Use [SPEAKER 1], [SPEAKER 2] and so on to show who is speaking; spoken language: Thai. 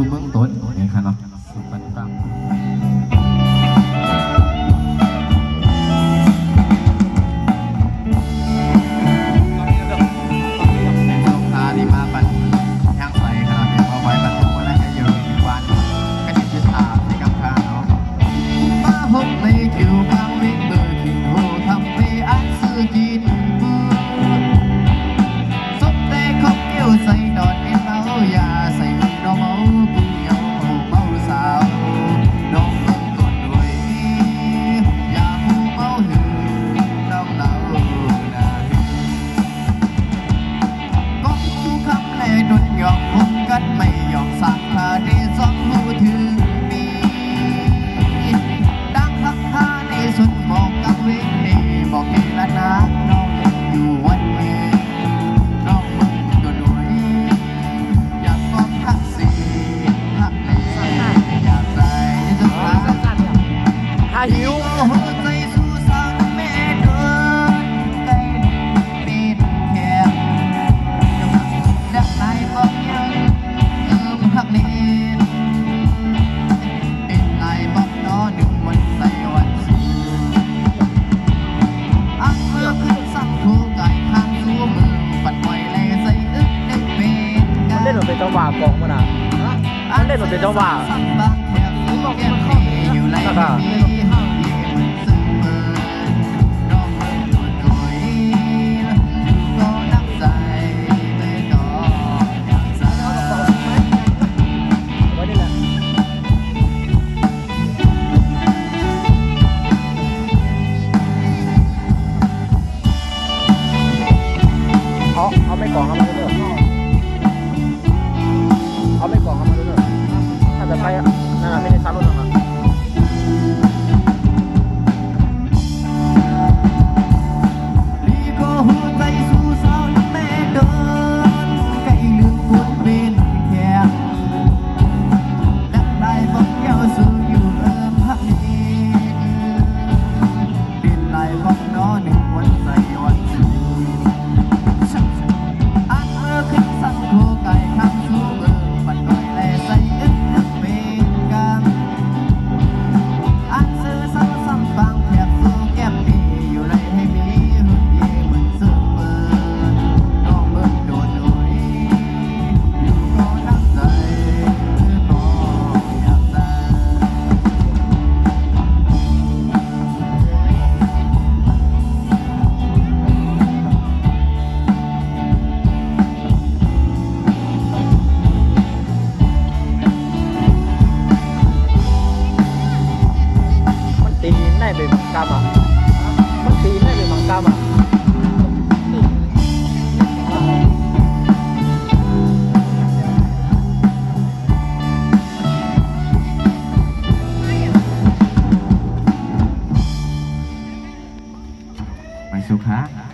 [SPEAKER 1] กูเมืองต้นนี่ครับเนาะสุปันตัง
[SPEAKER 2] หิวมันเล่นหนูเป็นจังหวะกองมันอ่ะมันเล่นหนูเป็นจังหวะแล้วก็เอาไม่กล่องเอามาด้วยเอาไม่กล่องเอามาด้วยถ้าจะไปนั่นแหละไม่ได้ซัดรถออกมาได้เป็นมังกรอ่ะมันตีได้เป็นมังกรอ่ะ
[SPEAKER 1] ไปสุขา